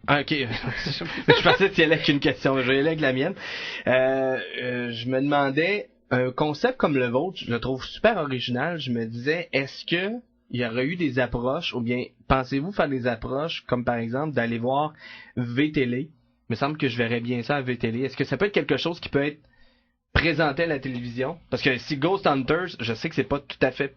Ah, ok. Je pensais que tu y allais avec une question, mais je vais y aller avec la mienne. Je me demandais, un concept comme le vôtre, je le trouve super original. Je me disais, est-ce que il y aurait eu des approches, ou bien pensez-vous faire des approches, comme par exemple d'aller voir VTL? Il me semble que je verrais bien ça à VTL. Est-ce que ça peut être quelque chose qui peut être présenté à la télévision? Parce que si Ghost Hunters, je sais que c'est pas tout à fait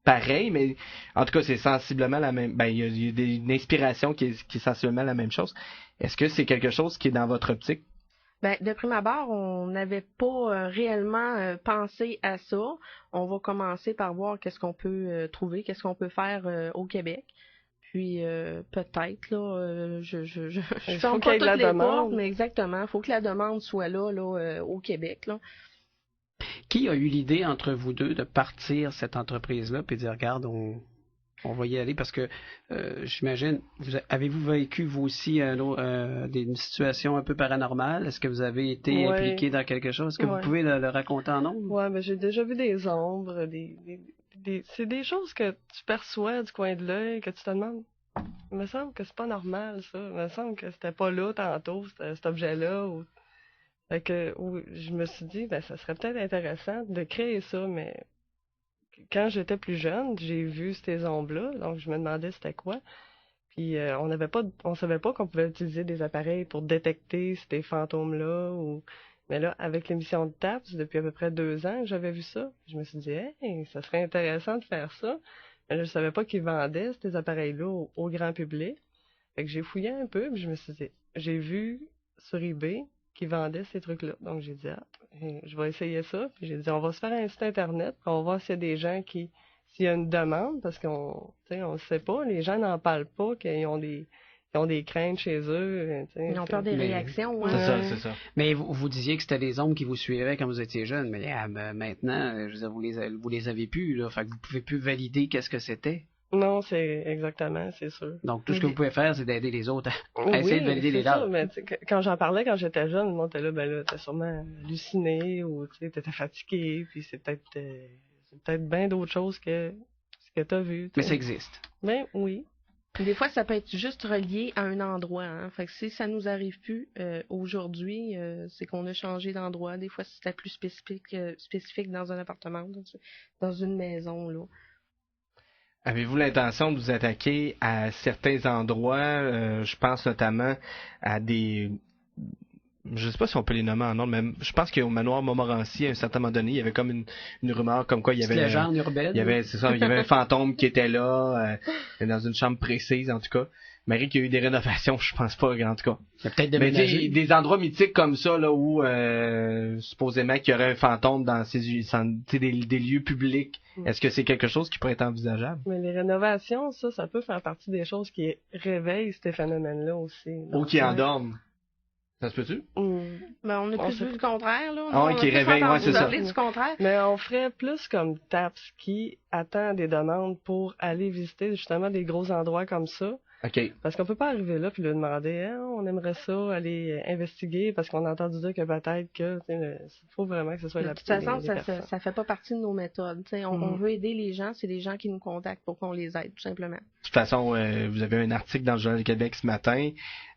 pareil, mais en tout cas, c'est sensiblement la même. Ben, il y a une inspiration qui est sensiblement la même chose. Est-ce que c'est quelque chose qui est dans votre optique? Ben, de prime abord, on n'avait pas réellement pensé à ça. On va commencer par voir qu'est-ce qu'on peut trouver, qu'est-ce qu'on peut faire au Québec. Puis peut-être là, je Il ferme faut pas qu'il y ait de toutes la les demande. portes, mais exactement, il faut que la demande soit là, au Québec, là. Qui a eu l'idée entre vous deux de partir cette entreprise-là puis de dire, regarde, on va y aller parce que j'imagine, avez-vous vécu vous aussi une situation un peu paranormale? Est-ce que vous avez été Ouais. impliqué dans quelque chose? Est-ce que vous Ouais. pouvez le raconter en nombre? Ouais, ben j'ai déjà vu des ombres, c'est des choses que tu perçois du coin de l'œil, que tu te demandes. Il me semble que c'est pas normal, ça. Il me semble que c'était pas là tantôt, cet objet-là. Fait que je me suis dit, ben ça serait peut-être intéressant de créer ça, mais quand j'étais plus jeune, j'ai vu ces ombres-là, donc je me demandais c'était quoi. Puis on savait pas qu'on pouvait utiliser des appareils pour détecter ces fantômes-là. Mais là, avec l'émission de TAPS, depuis à peu près 2 ans, j'avais vu ça. Je me suis dit, hey, ça serait intéressant de faire ça. Mais là, je savais pas qu'ils vendaient ces appareils-là au grand public. Fait que j'ai fouillé un peu, puis je me suis dit, j'ai vu sur eBay qu'ils vendaient ces trucs-là. Donc j'ai dit, je vais essayer ça. Puis j'ai dit, on va se faire un site internet, puis on va voir s'il y a des gens s'il y a une demande, parce qu'on ne sait pas, les gens n'en parlent pas, qu'ils ont des craintes chez eux. Ils ont peur des réactions. C'est Hein. ça, c'est ça. Mais vous disiez que c'était des ombres qui vous suivaient quand vous étiez jeune, mais maintenant, je veux dire, vous les avez plus, là, fait que vous pouvez plus valider qu'est-ce que c'était. Non, c'est exactement, c'est sûr. Donc, tout ce que vous pouvez faire, c'est d'aider les autres à essayer de valider les ça, leurs. mais quand j'en parlais, quand j'étais jeune, le monde était là, ben là, t'es sûrement halluciné ou t'étais fatigué, puis c'est peut-être bien d'autres choses que ce que t'as vu. Mais ça existe. Ben oui. Des fois, ça peut être juste relié à un endroit. Hein. Fait que si ça nous arrive plus aujourd'hui, c'est qu'on a changé d'endroit. Des fois, c'était plus spécifique dans un appartement, dans une maison, là. Avez-vous l'intention de vous attaquer à certains endroits? Je pense notamment à des... Je sais pas si on peut les nommer en nom, mais je pense qu'au manoir Montmorency, à un certain moment donné, il y avait comme une rumeur comme quoi il y avait... légende urbaine. C'est ça, il y avait un fantôme qui était là, dans une chambre précise, en tout cas. Malgré qu'il y a eu des rénovations, je pense pas, en tout cas. Il y a peut-être Mais déménagé. des endroits mythiques comme ça, là, où supposément qu'il y aurait un fantôme dans des lieux publics, est-ce que c'est quelque chose qui pourrait être envisageable? Mais les rénovations, ça peut faire partie des choses qui réveillent ces phénomènes-là aussi. Ou qui endorment. Ça se peut-tu? Ben, on a plus vu le contraire, là. Ah oui, qui réveille, ouais, c'est ça. Du contraire. Mais on ferait plus comme TAPS qui attend des demandes pour aller visiter justement des gros endroits comme ça. OK. Parce qu'on peut pas arriver là puis lui demander on aimerait ça aller investiguer parce qu'on a entendu dire que peut-être que il faut vraiment que ce soit de la toute façon, les personnes. ça fait pas partie de nos méthodes. On veut aider les gens, c'est les gens qui nous contactent pour qu'on les aide, tout simplement. De toute façon, vous avez un article dans le Journal du Québec ce matin,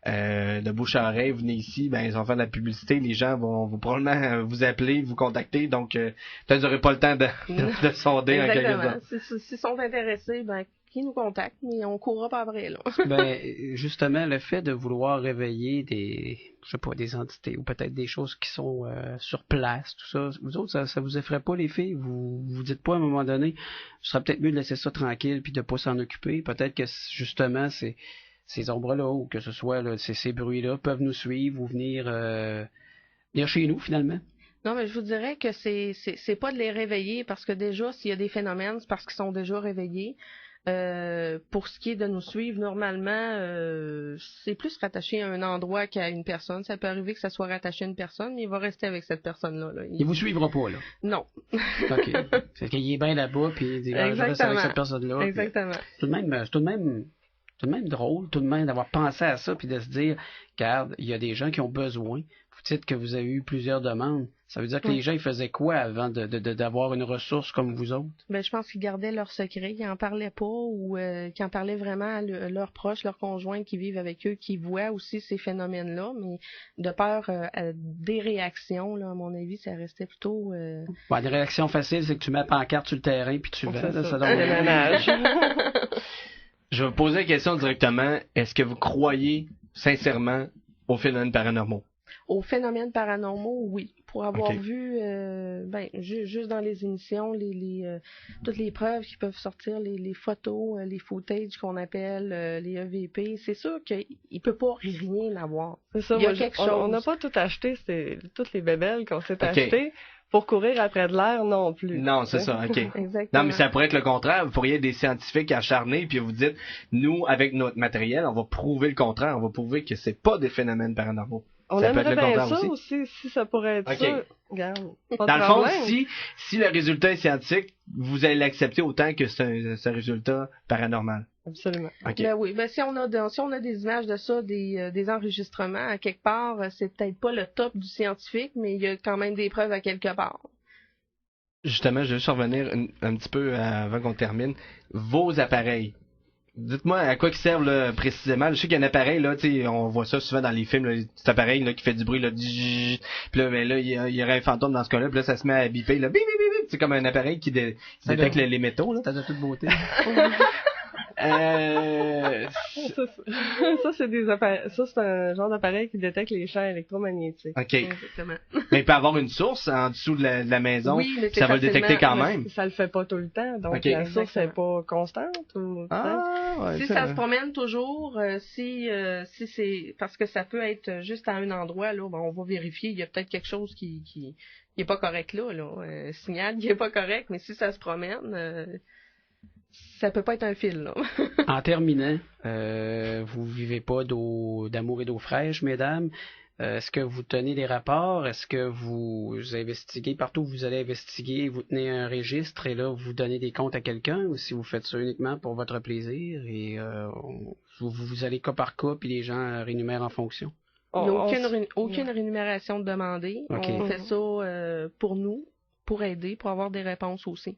de bouche à oreille, vous venez ici, ben ils vont faire de la publicité, les gens vont probablement vous appeler, vous contacter, donc peut-être vous n'aurez pas le temps de sonder en quelque sorte. S'ils sont intéressés, ben qui nous contactent, mais on courra pas après, là. Ben, justement, le fait de vouloir réveiller des entités ou peut-être des choses qui sont sur place, tout ça, vous autres, ça vous effraie pas les filles? Vous dites pas à un moment donné, ce serait peut-être mieux de laisser ça tranquille puis de pas s'en occuper? Peut-être que justement, ces ombres-là ou que ce soit là, ces bruits-là peuvent nous suivre ou venir chez nous, finalement? Non, mais je vous dirais que c'est pas de les réveiller parce que déjà, s'il y a des phénomènes, c'est parce qu'ils sont déjà réveillés. Pour ce qui est de nous suivre, normalement, c'est plus rattaché à un endroit qu'à une personne. Ça peut arriver que ça soit rattaché à une personne, mais il va rester avec cette personne-là. Là. Il vous suivra pas, là? Non. OK. C'est qu'il est bien là-bas, puis il dit, je reste avec cette personne-là. Exactement. C'est tout de même tout de même drôle, tout de même d'avoir pensé à ça, puis de se dire, regarde, il y a des gens qui ont besoin. Vous dites que vous avez eu plusieurs demandes. Ça veut dire que les gens, ils faisaient quoi avant d'avoir une ressource comme vous autres? Ben, je pense qu'ils gardaient leur secret, qu'ils en parlaient pas ou qu'ils en parlaient vraiment à leurs proches, leurs conjoints qui vivent avec eux, qui voient aussi ces phénomènes-là, mais de peur des réactions, là, à mon avis, ça restait plutôt... Une réaction facile, c'est que tu mets la pancarte sur le terrain puis tu vas. C'est ça. donne- Déménage. Je vais vous poser la question directement. Est-ce que vous croyez sincèrement aux phénomènes paranormaux? Aux phénomènes paranormaux, oui. Pour avoir Ok. vu, juste dans les émissions, toutes les preuves qui peuvent sortir, les photos, les footages qu'on appelle les EVP, c'est sûr qu'il peut pas rien avoir. C'est ça, Il y a moi, quelque on chose. n'a pas tout acheté, c'est toutes les bébelles qu'on s'est Ok. achetées pour courir après de l'air non plus. Non, c'est ça, ok. Exactement. Non, mais ça pourrait être le contraire. Vous pourriez être des scientifiques acharnés, puis vous dites, nous, avec notre matériel, on va prouver le contraire. On va prouver que c'est pas des phénomènes paranormaux. On Ça peut aimerait être le bien contraire ça aussi. aussi, si ça pourrait être Ok. ça. Regarde, pas de Dans le fond, problème. si le résultat est scientifique, vous allez l'accepter autant que c'est un résultat paranormal. Absolument. Ok. Ben oui, ben si on a des images de ça, des enregistrements à quelque part, c'est peut-être pas le top du scientifique, mais il y a quand même des preuves à quelque part. Justement, je vais juste revenir un petit peu avant qu'on termine. Vos appareils. Dites-moi à quoi ils servent là, précisément. Je sais qu'il y a un appareil, là, tu sais, on voit ça souvent dans les films, là, cet appareil là, qui fait du bruit, là, puis là, ben, là, il y aurait un fantôme dans ce cas-là, puis là, ça se met à biper, là, bip, bip, bip, bip. C'est comme un appareil qui détecte les métaux, là. T'as de toute beauté. Ça, c'est des appareils. Ça, c'est un genre d'appareil qui détecte les champs électromagnétiques. OK. Exactement. Mais il peut avoir une source en dessous de la maison, Oui, mais puis ça va le détecter quand Mais même. ça le fait pas tout le temps, donc Ok. la source n'est Exactement. pas constante ou Ouais, Si c'est ça vrai. se promène toujours, si c'est parce que ça peut être juste à un endroit là, ben, on va vérifier. Il y a peut-être quelque chose qui est pas correct là, signal qui est pas correct, mais si ça se promène, ça peut pas être un fil là. En terminant, vous vivez pas d'amour et d'eau fraîche, mesdames. Est-ce que vous tenez des rapports? Est-ce que vous investiguez partout où vous allez investiguer, vous tenez un registre et là vous donnez des comptes à quelqu'un, ou si vous faites ça uniquement pour votre plaisir et vous allez cas par cas puis les gens rémunèrent en fonction? Il n'y a On aucune rémunération demandée. Ok. On fait ça pour nous, pour aider, pour avoir des réponses aussi.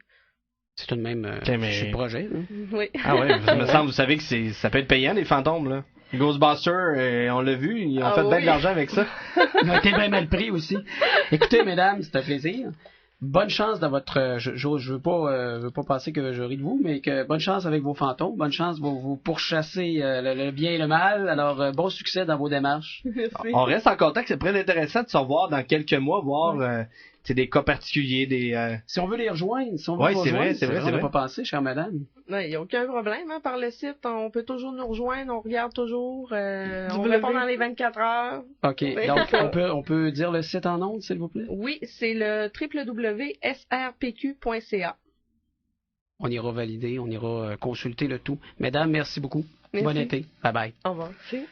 C'est tout de même Ok, mais- sur le projet. Hein? Oui. Ah ouais, ça me semble, vous savez que ça peut être payant, les fantômes, là. Ghostbusters, on l'a vu, ils ont Ah fait bien oui. de l'argent avec ça. Ils ont été bien mal pris aussi. Écoutez, mesdames, c'est un plaisir. Bonne chance dans votre... Je veux pas penser que je ris de vous, mais que bonne chance avec vos fantômes. Bonne chance vous pourchasser le bien et le mal. Alors, bon succès dans vos démarches. Merci. On reste en contact, c'est très intéressant de se revoir dans quelques mois, voir des cas particuliers, des... Si on veut les rejoindre, si on veut Ouais, vous c'est vrai, rejoindre, c'est vrai, on c'est n'a vrai. pas pensé, chère madame. Il n'y a aucun problème par le site. On peut toujours nous rejoindre. On regarde toujours. On W. répond dans les 24 heures. OK. Oui. Donc, on peut dire le site en ondes, s'il vous plaît? Oui, c'est le www.srpq.ca. On ira valider, on ira consulter le tout. Mesdames, merci beaucoup. Merci. Bon été. Bye bye. Au revoir. Merci.